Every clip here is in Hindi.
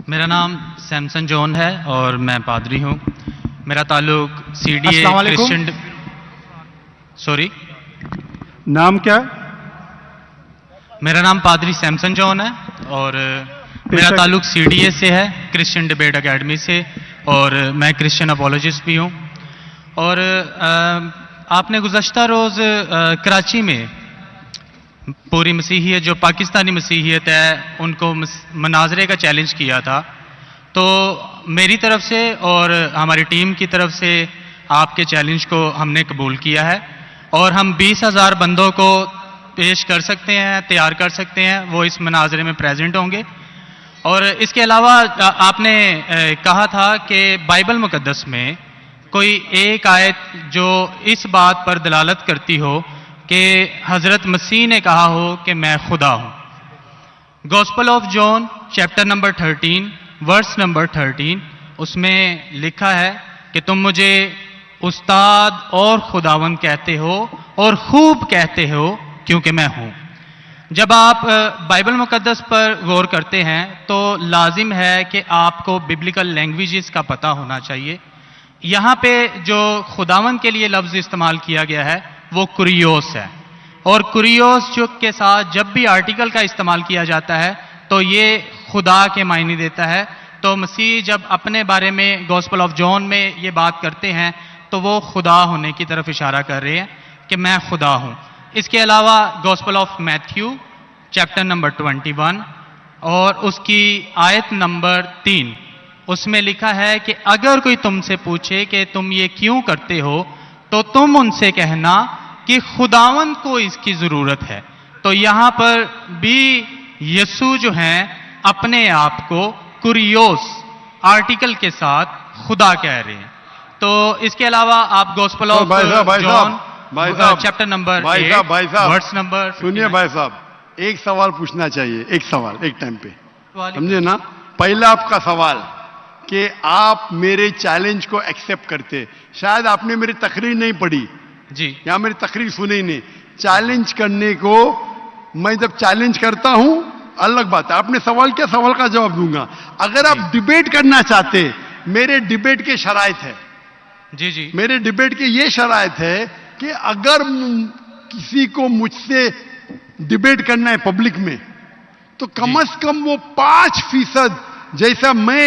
मेरा नाम सैमसन जॉन है और मैं पादरी हूँ। मेरा ताल्लुक CDA अस्सलाम वालेकुम। क्रिश्चियन सॉरी नाम क्या? मेरा नाम पादरी सैमसन जॉन है और मेरा ताल्लुक CDA से है, क्रिश्चियन डिबेट एकेडमी से, और मैं क्रिश्चियन अपोलॉजिस्ट भी हूँ। और आपने गुज़श्ता रोज़ कराची में पूरी मसीहियत जो पाकिस्तानी मसीहियत है उनको मनाजरे का चैलेंज किया था, तो मेरी तरफ से और हमारी टीम की तरफ से आपके चैलेंज को हमने कबूल किया है और हम 20,000 बंदों को पेश कर सकते हैं, तैयार कर सकते हैं, वो इस मनाजरे में प्रेजेंट होंगे। और इसके अलावा आपने कहा था कि बाइबल मुकद्दस में कोई एक आयत जो इस बात पर दलालत करती हो कि हज़रत मसीह ने कहा हो कि मैं खुदा हूँ। Gospel of John chapter number 13 verse number 13 उसमें लिखा है कि तुम मुझे उस्ताद और खुदावंद कहते हो और खूब कहते हो क्योंकि मैं हूँ। जब आप बाइबल मुकद्दस पर गौर करते हैं तो लाजिम है कि आपको बिब्लिकल लैंग्वेजेस का पता होना चाहिए। यहाँ पे जो खुदावंद के लिए लफ्ज़ इस्तेमाल किया गया है वो कुरियोस है, और कुरियोस जो के साथ जब भी आर्टिकल का इस्तेमाल किया जाता है तो ये खुदा के मायने देता है। तो मसीह जब अपने बारे में गॉस्पेल ऑफ जॉन में ये बात करते हैं तो वो खुदा होने की तरफ इशारा कर रहे हैं कि मैं खुदा हूँ। इसके अलावा gospel of Matthew chapter number 21 और उसकी आयत नंबर 3 उसमें लिखा है कि अगर कोई तुमसे पूछे कि तुम ये क्यों करते हो तो तुम उनसे कहना कि खुदावंद को इसकी जरूरत है। तो यहां पर भी यीशु जो हैं अपने आप को कुरियोस आर्टिकल के साथ खुदा कह रहे हैं। तो इसके अलावा आप gospel of John chapter number 8 verse number सुनिए भाई साहब, एक सवाल पूछना चाहिए, एक सवाल एक टाइम पे, समझे ना? पहला आपका सवाल कि आप मेरे चैलेंज को एक्सेप्ट करते। शायद आपने मेरी तकरीर नहीं पढ़ी जी, या मेरी तकरीर सुनी ही नहीं। चैलेंज करने को मैं जब चैलेंज करता हूं अलग बात है, आपने सवाल किया, सवाल का जवाब दूंगा। अगर आप डिबेट करना चाहते, मेरे डिबेट के शराइत है जी जी, मेरे डिबेट के ये शराइत है कि अगर किसी को मुझसे डिबेट करना है पब्लिक में तो कम से कम वो 5% जैसा मैं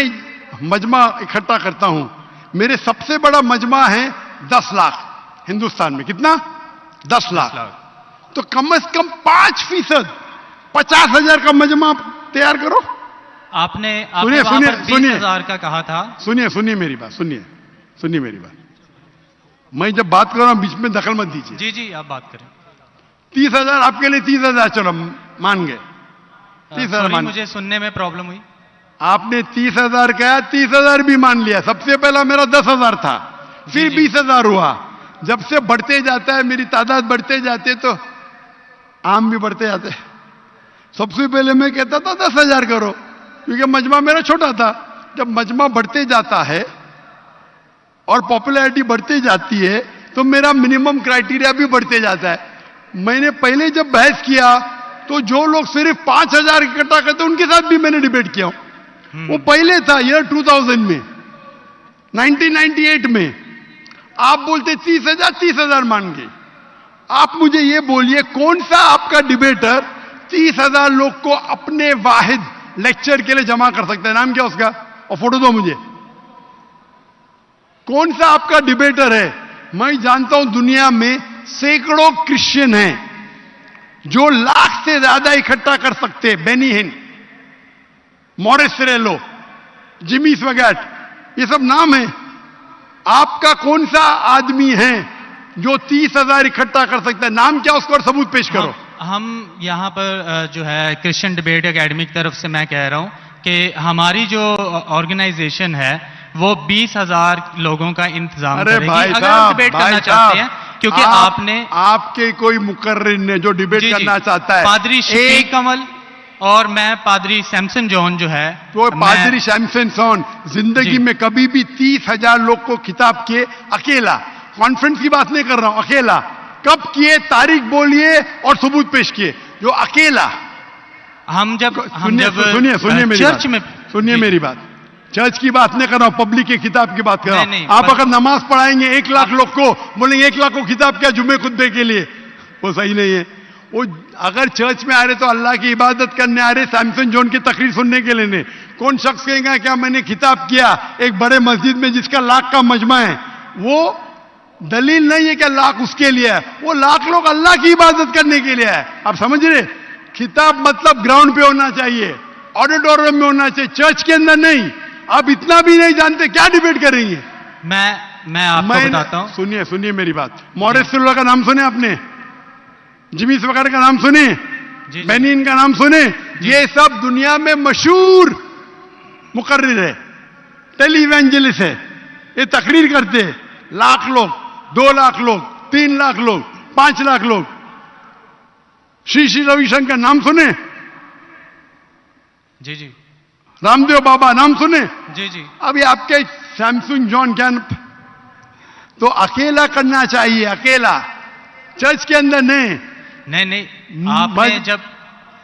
मजमा इकट्ठा करता हूं। मेरे सबसे बड़ा मजमा है 10 लाख हिंदुस्तान में। कितना? 10 लाख। तो कम से कम 5%, 50,000 का मजमा तैयार करो। आपने सुनिए सुनिए सुनिए 20,000 का कहा था। सुनिए मेरी बात, सुनिए मेरी बात। मैं जब बात कर रहा हूं बीच में दखल मत दीजिए। जी जी, आप बात करें। 30,000 आपके लिए 30,000, चलो मान गए। 30,000 मान, मुझे सुनने में प्रॉब्लम हुई। आपने 30,000 कहा, 30,000 भी मान लिया। सबसे पहला मेरा 10,000 था, फिर 20,000 हुआ। जब से बढ़ते जाता है, मेरी तादाद बढ़ते जाते तो आम भी बढ़ते जाते। सबसे पहले मैं कहता था 10,000 करो, क्योंकि मजमा मेरा छोटा था। जब मजमा बढ़ते जाता है और पॉपुलैरिटी बढ़ती जाती है तो मेरा मिनिमम क्राइटेरिया भी बढ़ते जाता है। मैंने पहले जब बहस किया तो जो लोग सिर्फ 5,000 इकट्ठा करते उनके साथ भी मैंने डिबेट किया। वो पहले था ईयर 2000 में, 1998 में। आप बोलते 30,000 मान गए। आप मुझे ये बोलिए कौन सा आपका डिबेटर 30,000 लोग को अपने वाहिद लेक्चर के लिए जमा कर सकता है? नाम क्या उसका, और फोटो दो मुझे। कौन सा आपका डिबेटर है? मैं जानता हूं दुनिया में सैकड़ों क्रिश्चियन हैं जो लाख से ज्यादा इकट्ठा कर सकते हैं। बेनी हिन, मॉरिस सिरेलो, जिमी स्वगैट, ये सब नाम है। आपका कौन सा आदमी है जो 30,000 इकट्ठा कर सकता है? नाम क्या उसका और सबूत पेश करो। हम यहाँ पर जो है क्रिश्चियन डिबेट एकेडमी की तरफ से मैं कह रहा हूँ कि हमारी जो ऑर्गेनाइजेशन है वो 20,000 लोगों का इंतजाम अरे करेगी। भाई अगर आप डिबेट करना चाहते हैं, क्योंकि आपने आपके कोई मुकर्रिर ने जो डिबेट करना चाहता है, पादरी शफीक कमल और मैं पादरी सैमसन जॉन जो है, तो पादरी सैमसन जॉन जिंदगी में कभी भी 30,000 लोग को खिताब किए अकेला, कॉन्फ्रेंस की बात नहीं कर रहा हूं, अकेला कब किए, तारीख बोलिए और सबूत पेश किए। जो अकेला हम जब सुनिए मेरी चर्च में सुनिए मेरी बात, चर्च की बात नहीं कर रहा हूं, पब्लिक की किताब की बात कर रहा नहीं, हूं। आप अगर नमाज पढ़ाएंगे 1 लाख लोग को, बोलेंगे 1 लाख को किताब क्या जुम्मे खुतबे के लिए, वो सही नहीं है। वो अगर चर्च में आ रहे तो अल्लाह की इबादत करने आ रहे, सैमसन जॉन की तकरीर सुनने के लिए नहीं। कौन शख्स कहेगा क्या मैंने किताब किया एक बड़े मस्जिद में जिसका लाख का मजमा है, वो दलील नहीं है कि लाख उसके लिए है, वो लाख लोग अल्लाह की इबादत करने के लिए है। आप समझ रहे, किताब मतलब ग्राउंड पे होना चाहिए, ऑडिटोरियम में होना चाहिए, चर्च के अंदर नहीं। आप इतना भी नहीं जानते, क्या डिबेट करेंगे? मैं आपको बताता हूं। सुनिए मेरी बात, मॉरिस सिल्वा का नाम सुने आपने, जिमी वगैरह का नाम सुने, बेनिन का नाम सुने, ये सब दुनिया में मशहूर मुकर्रिर है, टेली इवेंजलिस्ट है, ये तकरीर करते हैं। लाख लोग, 2 लाख लोग, 3 लाख लोग, 5 लाख लोग। श्री रविशंकर नाम सुने? जी जी। रामदेव बाबा नाम सुने? जी जी। अभी आपके सैमसंग जॉन क्या, तो अकेला करना चाहिए, अकेला, चर्च के अंदर नहीं। आपने जब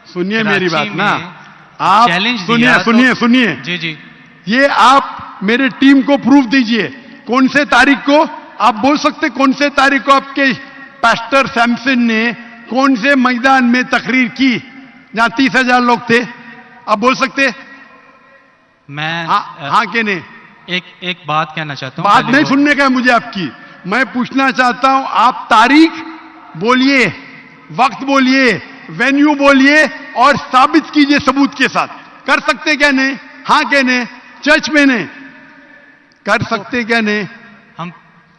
सुनिए मेरी बात ना, आप सुनिए जी जी, ये आप मेरे टीम को प्रूफ दीजिए, कौन से तारीख को आप बोल सकते, कौन से तारीख को आपके पास्टर सैमसन ने कौन से मैदान में तकरीर की जहां 30,000 लोग थे, आप बोल सकते? मैं हाँ के नहीं? एक बात कहना चाहता हूं। बात नहीं सुनने का है मुझे आपकी, मैं पूछना चाहता हूं, आप तारीख बोलिए, वक्त बोलिए, वेन्यू बोलिए और साबित कीजिए सबूत के साथ। कर सकते क्या नहीं? हाँ के नहीं? चर्च में नहीं कर सकते क्या नहीं? हम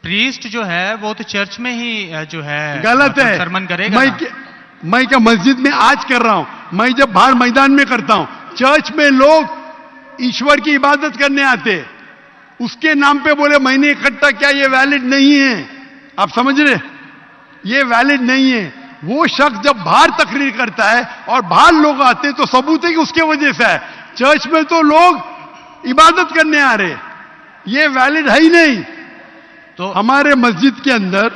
प्रीस्ट जो है वो तो चर्च में ही जो है गलत है, सरमन करेगा। मैं क्या मस्जिद में आज कर रहा हूं, मैं जब बाहर मैदान में करता हूं। चर्च में लोग ईश्वर की इबादत करने आते, उसके नाम पे बोले मैंने इकट्ठा किया, ये वैलिड नहीं है। आप समझ रहे, ये वैलिड नहीं है। वो शख्स जब बाहर तकरीर करता है और बाहर लोग आते हैं तो सबूत है कि उसके वजह से है। चर्च में तो लोग इबादत करने आ रहे, ये वैलिड है ही नहीं। तो हमारे मस्जिद के अंदर,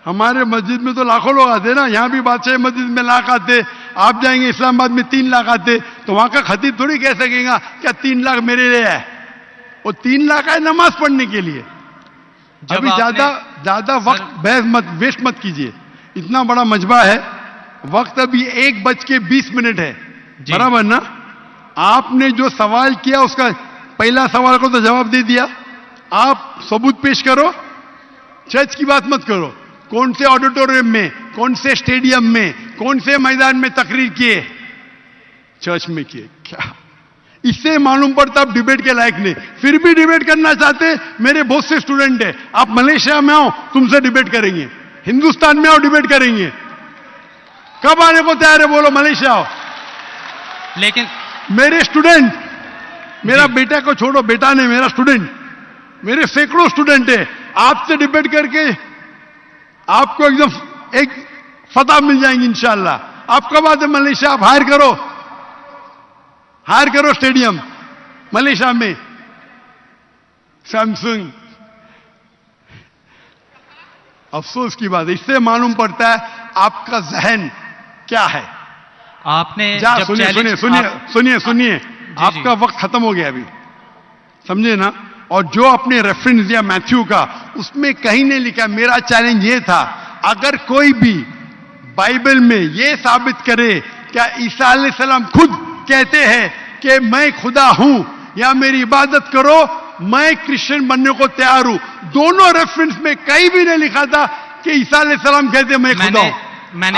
हमारे मस्जिद में तो लाखों लोग आते ना, यहां भी बादशाह मस्जिद में लाख आते, आप जाएंगे इस्लामाबाद में 3 लाख आते, तो वहां का खतीब थोड़ी कह सकेगा क्या 3 लाख मेरे लिए है, वो 3 लाख है नमाज पढ़ने के लिए। अभी ज्यादा वक्त बहस मत, वेस्ट मत कीजिए, इतना बड़ा मजबा है, वक्त अभी 1:20 है, बराबर ना? आपने जो सवाल किया उसका पहला सवाल को तो जवाब दे दिया। आप सबूत पेश करो, चर्च की बात मत करो। कौन से ऑडिटोरियम में, कौन से स्टेडियम में, कौन से मैदान में तकरीर किए? चर्च में किए। क्या इससे मालूम पड़ता आप डिबेट के लायक नहीं, फिर भी डिबेट करना चाहते। मेरे बहुत से स्टूडेंट है, आप मलेशिया में आओ तुमसे डिबेट करेंगे, हिंदुस्तान में आओ डिबेट करेंगे। कब आने को तैयार है बोलो, मलेशिया आओ। लेकिन मेरे स्टूडेंट, मेरा बेटा को छोड़ो, बेटा नहीं, मेरा स्टूडेंट, मेरे सैकड़ों स्टूडेंट है, आपसे डिबेट करके आपको एकदम एक फतह मिल जाएंगी इंशाल्लाह। आप कब आते मलेशिया? आप हायर करो स्टेडियम मलेशिया में, सैमसंग। अफसोस की बात है, इससे मालूम पड़ता है आपका जहन क्या है। आपने सुनिए, आपका वक्त खत्म हो गया अभी, समझे ना? और जो आपने रेफरेंस दिया मैथ्यू का, उसमें कहीं नहीं लिखा। मेरा चैलेंज ये था, अगर कोई भी बाइबल में ये साबित करे क्या ईसा अलैहिस्सलाम खुद कहते हैं कि मैं खुदा हूं या मेरी इबादत करो, मैं क्रिश्चियन बनने को तैयार हूं। दोनों रेफरेंस में कहीं भी नहीं लिखा था कि ईसा अलैहिस्सलाम कहते मैं खुदा हूं।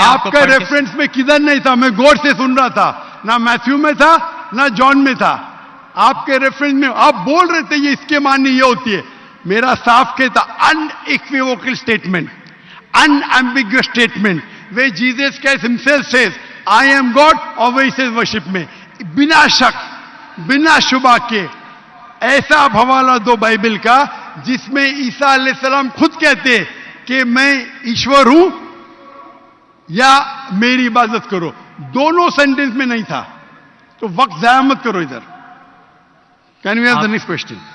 आपका रेफरेंस में किधर नहीं था, मैं गौर से सुन रहा था, ना मैथ्यू में था ना जॉन में था। आपके रेफरेंस में आप बोल रहे थे ये इसके माननी ये होती है। मेरा साफ कहता unequivocal statement, unambiguous statement, way Jesus Christ himself says I am God और वे सेज वर्शिप में, बिना शक बिना शुबा के ऐसा आप हवाला दो बाइबल का जिसमें ईसा अलैहिस्सलाम खुद कहते कि मैं ईश्वर हूं या मेरी इबादत करो। दोनों सेंटेंस में नहीं था, तो वक्त जाया मत करो इधर। Can we have the next question?